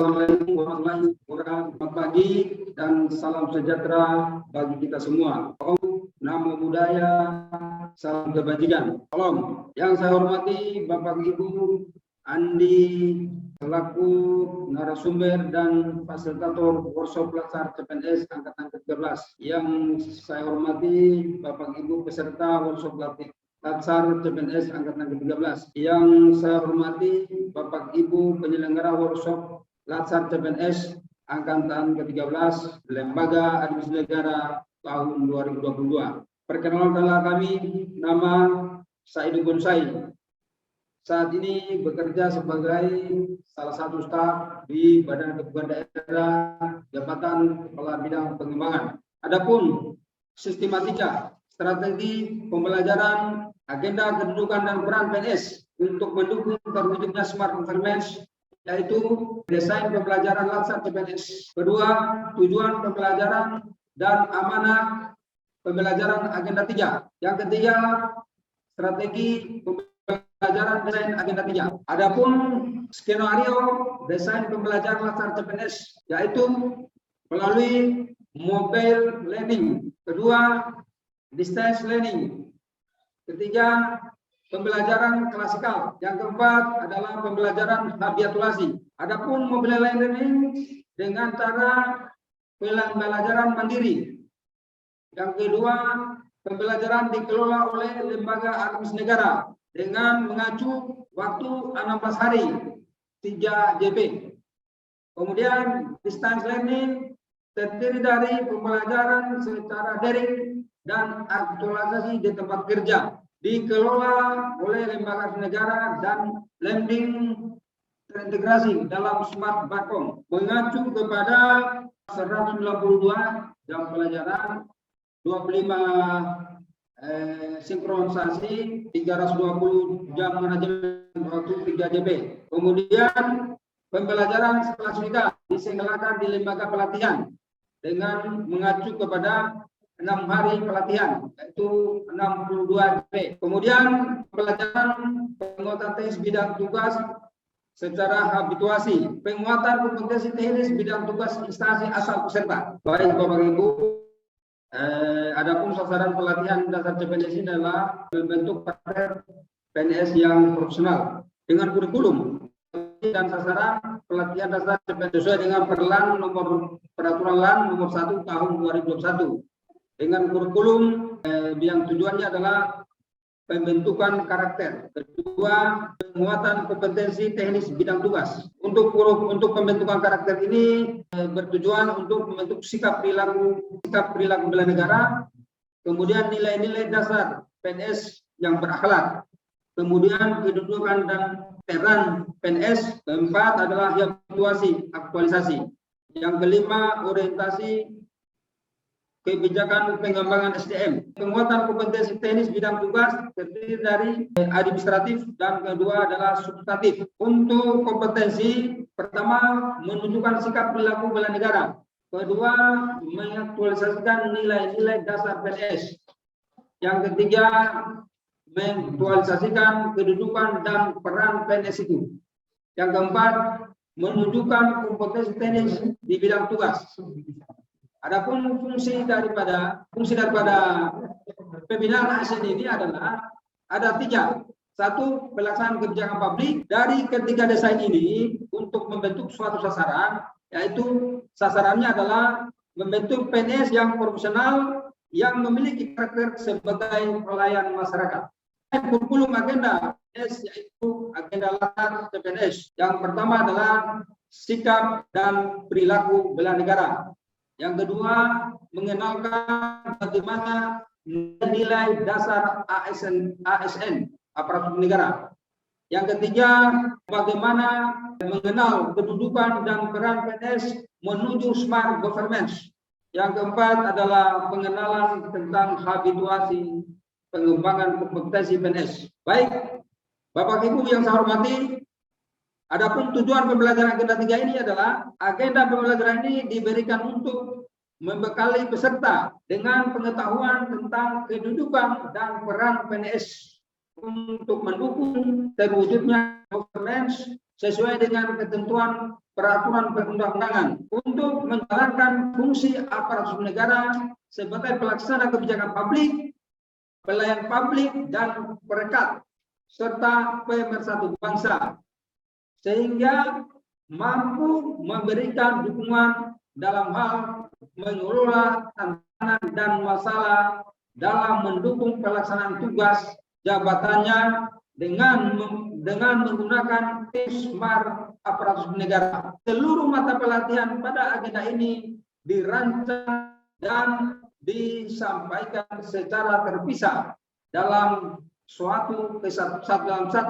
Assalamualaikum warahmatullahi wabarakatuh. Selamat pagi dan salam sejahtera bagi kita semua. Namo Buddhaya, salam kebajikan. Salam. Yang saya hormati Bapak Ibu Andi selaku narasumber dan fasilitator workshop Latsar CPNS angkatan ke-13. Yang saya hormati Bapak Ibu peserta workshop Latsar CPNS angkatan ke-13. Yang saya hormati Bapak Ibu penyelenggara workshop Latsar CPNS angkatan ke-13 Lembaga Administrasi Negara tahun 2022. Perkenalkanlah kami, nama Saidul Bonsai. Saat ini bekerja sebagai salah satu staf di Badan Kepegawaian Daerah Jabatan Kepala Bidang Pengembangan. Adapun sistematika, strategi pembelajaran, agenda kedudukan dan peran PNS untuk mendukung terwujudnya smart governance, yaitu desain pembelajaran Latsar CPNS. Kedua, tujuan pembelajaran dan amanah pembelajaran agenda 3. Yang ketiga, strategi pembelajaran desain agenda 3. Adapun skenario desain pembelajaran Latsar CPNS, yaitu melalui mobile learning. Kedua, distance learning. Ketiga, pembelajaran klasikal. Yang keempat adalah pembelajaran habituasi. Adapun mobile learning dengan cara pembelajaran mandiri. Yang kedua, pembelajaran dikelola oleh lembaga administrasi negara dengan mengacu waktu 16 hari 3 JP. Kemudian distance learning terdiri dari pembelajaran secara daring dan aktualisasi di tempat kerja, dikelola oleh lembaga negara dan learning terintegrasi dalam smart platform, mengacu kepada 192 jam pelajaran, 25 sinkronisasi, 320 jam manajemen waktu 3 JP. Kemudian pembelajaran klasifikasi diselenggarakan di lembaga pelatihan dengan mengacu kepada 6 hari pelatihan, yaitu 62 JP. Kemudian pelajaran penguatan teknis bidang tugas secara habituasi, penguatan kompetensi teknis bidang tugas instansi asal peserta. Baik Bapak Ibu, adapun sasaran pelatihan dasar CPNS ini adalah membentuk karakter PNS yang profesional dengan kurikulum dan sasaran pelatihan dasar CPNS sesuai dengan peraturan LAN nomor 1 tahun 2021 dengan kurikulum yang tujuannya adalah pembentukan karakter. Kedua, penguatan kompetensi teknis bidang tugas. Untuk pembentukan karakter ini bertujuan untuk membentuk sikap perilaku bela negara, kemudian nilai-nilai dasar PNS yang berakhlak, kemudian kedudukan dan peran PNS. Keempat adalah aktualisasi. Yang kelima, orientasi kebijakan pengembangan SDM. Penguatan kompetensi teknis bidang tugas terdiri dari administratif dan kedua adalah substantif. Untuk kompetensi, pertama menunjukkan sikap perilaku bela negara. Kedua, mengaktualisasikan nilai-nilai dasar PNS. Yang ketiga, mengaktualisasikan kedudukan dan peran PNS itu. Yang keempat, menunjukkan kompetensi teknis di bidang tugas. Adapun fungsi daripada pembinaan ASN ini adalah ada 3. 1, pelaksanaan kebijakan publik. Dari ketiga desain ini untuk membentuk suatu sasaran, yaitu sasarannya adalah membentuk PNS yang profesional yang memiliki karakter sebagai pelayan masyarakat. Kurikulum agenda PNS yaitu agenda Latsar CPNS. Yang pertama adalah sikap dan perilaku bela negara. Yang kedua, mengenalkan bagaimana nilai dasar ASN aparatur negara. Yang ketiga, bagaimana mengenal kedudukan dan peran PNS menuju smart governance. Yang keempat adalah pengenalan tentang habituasi pengembangan kompetensi PNS. Baik, Bapak Ibu yang saya hormati, adapun tujuan pembelajaran agenda 3 ini adalah agenda pembelajaran ini diberikan untuk membekali peserta dengan pengetahuan tentang kedudukan dan peran PNS untuk mendukung terwujudnya governance sesuai dengan ketentuan peraturan perundang-undangan untuk menjalankan fungsi aparatur negara sebagai pelaksana kebijakan publik, pelayan publik, dan perekat serta pemersatu bangsa, sehingga mampu memberikan dukungan dalam hal mengelola tantangan dan masalah dalam mendukung pelaksanaan tugas jabatannya dengan menggunakan Smart aparatur negara. Seluruh mata pelatihan pada agenda ini dirancang dan disampaikan secara terpisah dalam satu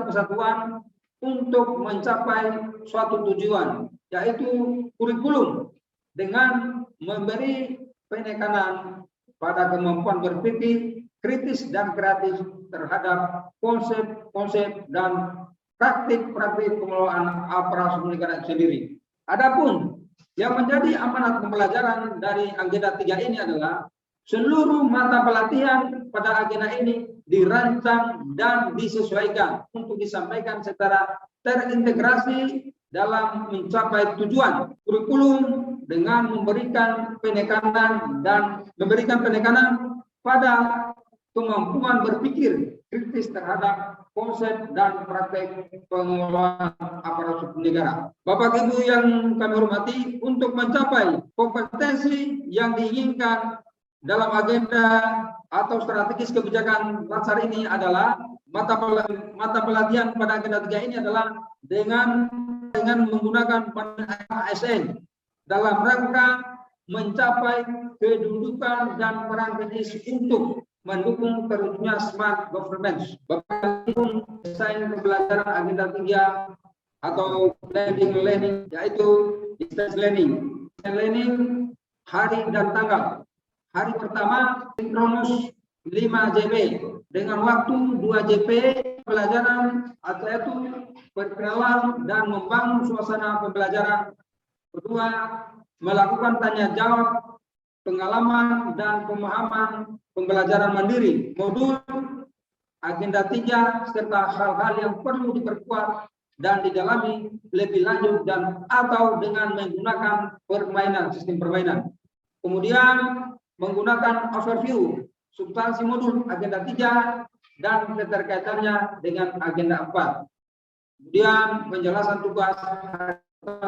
kesatuan untuk mencapai suatu tujuan, yaitu kurikulum, dengan memberi penekanan pada kemampuan berpikir kritis dan kreatif terhadap konsep-konsep dan praktik-praktik pengelolaan aparatur negara itu sendiri. Adapun yang menjadi amanat pembelajaran dari agenda 3 ini adalah seluruh mata pelatihan pada agenda ini dirancang dan disesuaikan untuk disampaikan secara terintegrasi dalam mencapai tujuan kurikulum dengan memberikan penekanan pada kemampuan berpikir kritis terhadap konsep dan praktek pengelolaan aparatur negara. Bapak Ibu yang kami hormati, untuk mencapai kompetensi yang diinginkan dalam agenda atau strategis kebijakan Latsar ini adalah mata pelatihan pada agenda 3 ini adalah dengan menggunakan ASN dalam rangka mencapai kedudukan dan peran kritis untuk mendukung terwujudnya smart governance. Bapak Ibu, desain pembelajaran agenda 3 atau learning, yaitu distance learning hari dan tanggal. Hari pertama sinkronus 5 JP dengan waktu 2 JP pelajaran, atau itu perkenalan dan membangun suasana pembelajaran. Kedua, melakukan tanya jawab, pengalaman dan pemahaman pembelajaran mandiri, modul agenda 3 serta hal-hal yang perlu diperkuat dan didalami lebih lanjut dan atau dengan menggunakan sistem permainan. Kemudian menggunakan overview substansi modul agenda 3 dan keterkaitannya dengan agenda 4. Kemudian penjelasan tugas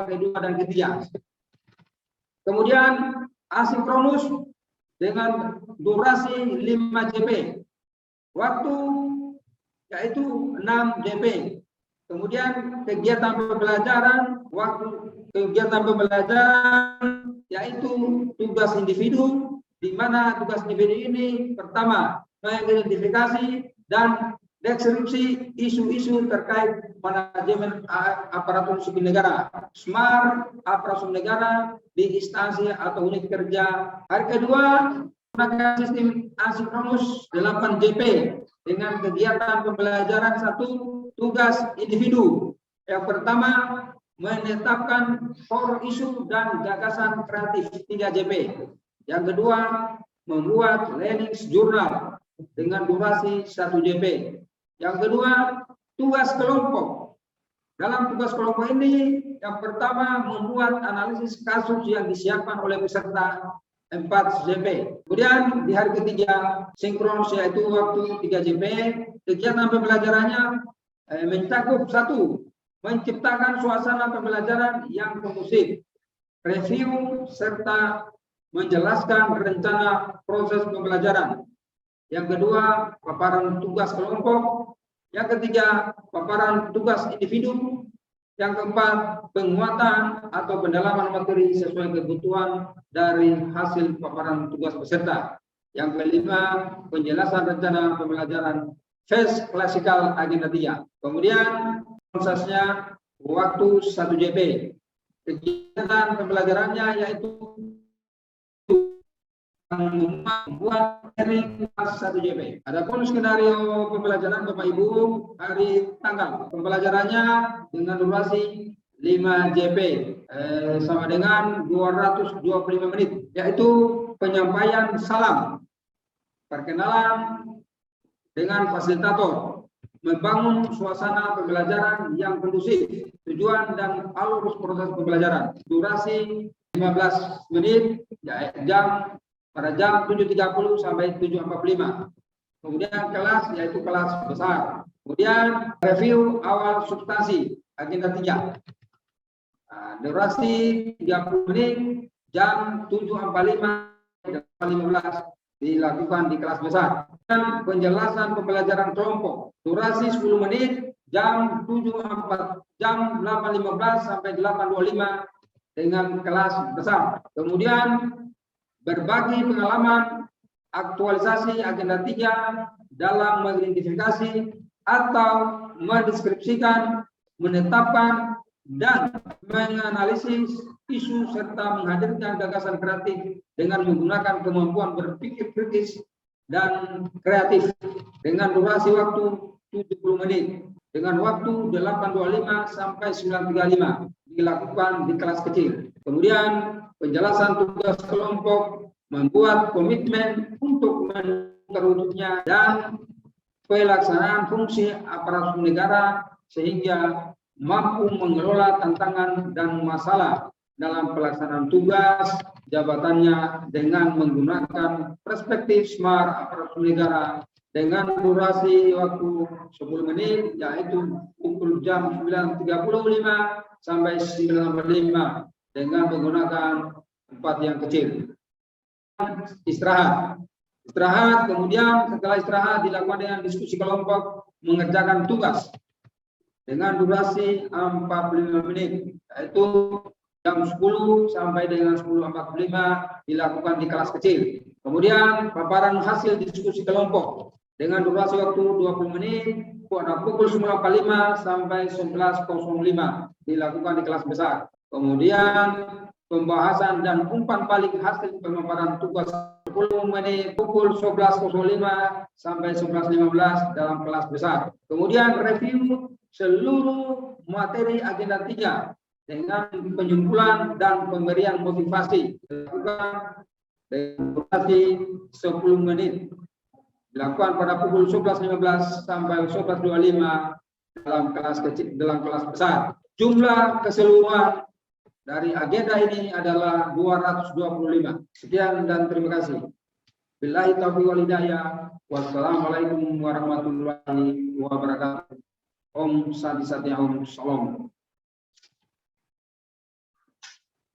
kedua dan ketiga. Kemudian asinkronus dengan durasi 5 JP. Waktu yaitu 6 JP. Kemudian kegiatan pembelajaran, yaitu tugas individu, di mana tugas individu ini pertama mengidentifikasi dan deskripsi isu-isu terkait manajemen aparatur sipil negara, smart aparatur negara di instansi atau unit kerja. Hari kedua, menggunakan sistem asinkronus 8 JP dengan kegiatan pembelajaran 1 tugas individu. Yang pertama, menetapkan core isu dan gagasan kreatif 3 JP. Yang kedua, membuat learning journal dengan durasi 1 JP. Yang kedua, tugas kelompok. Dalam tugas kelompok ini, yang pertama membuat analisis kasus yang disiapkan oleh peserta 4 JP. Kemudian di hari ketiga, sinkronus yaitu waktu 3 JP. Kegiatan pembelajarannya mencakup 1, menciptakan suasana pembelajaran yang kondusif, review serta menjelaskan rencana proses pembelajaran. Yang kedua, paparan tugas kelompok. Yang ketiga, paparan tugas individu. Yang keempat, penguatan atau pendalaman materi sesuai kebutuhan dari hasil paparan tugas peserta. Yang kelima, penjelasan rencana pembelajaran phase klasikal agenda 3. Kemudian prosesnya waktu 1 JP. Kegiatan pembelajarannya yaitu membuat materi 1 JP. Adapun skenario pembelajaran Bapak Ibu, hari tanggal pembelajarannya dengan durasi 5 JP sama dengan 225 menit, yaitu penyampaian salam, perkenalan dengan fasilitator, membangun suasana pembelajaran yang kondusif. Tujuan dan alur proses pembelajaran. Durasi 15 menit, pada jam 7.30 sampai 7.45. Kemudian kelas yaitu kelas besar. Kemudian review awal substansi, agenda 3. Durasi 30 menit, jam 7.45 dilakukan di kelas besar. Dan penjelasan pembelajaran kelompok, durasi 10 menit, jam 8.15 sampai 8.25 dengan kelas besar. Kemudian berbagi pengalaman, aktualisasi agenda 3 dalam mengidentifikasi atau mendeskripsikan, menetapkan, dan menganalisis isu serta menghadirkan gagasan kreatif dengan menggunakan kemampuan berpikir kritis dan kreatif dengan durasi waktu 70 menit dengan waktu 8.25 sampai 9.35 dilakukan di kelas kecil. Kemudian penjelasan tugas kelompok, membuat komitmen untuk terwujudnya dan pelaksanaan fungsi aparatur negara sehingga mampu mengelola tantangan dan masalah dalam pelaksanaan tugas jabatannya dengan menggunakan perspektif smart aparatur negara dengan durasi waktu 10 menit yaitu pukul jam 9.35 sampai 9.45 dengan menggunakan tempat yang kecil. Istirahat, kemudian setelah istirahat dilakukan dengan diskusi kelompok mengerjakan tugas dengan durasi 45 menit yaitu jam 10 sampai dengan 10.45 dilakukan di kelas kecil. Kemudian paparan hasil diskusi kelompok dengan durasi waktu 20 menit pada pukul 9.45 sampai 11.05 dilakukan di kelas besar. Kemudian pembahasan dan umpan balik hasil pemaparan tugas 10 menit pukul 11.05 sampai 11.15 dalam kelas besar. Kemudian review seluruh materi agenda 3 dengan penyumpulan dan pemberian motivasi dilakukan dengan durasi 10 menit dilakukan pada pukul 11.15 sampai 11.25 dalam kelas kecil, dalam kelas besar. Jumlah keseluruhan dari agenda ini adalah 225. Sekian dan terima kasih. Billahi taufiq wal hidayah. Wassalamualaikum warahmatullahi wabarakatuh. Om Santi Satya Om Salam.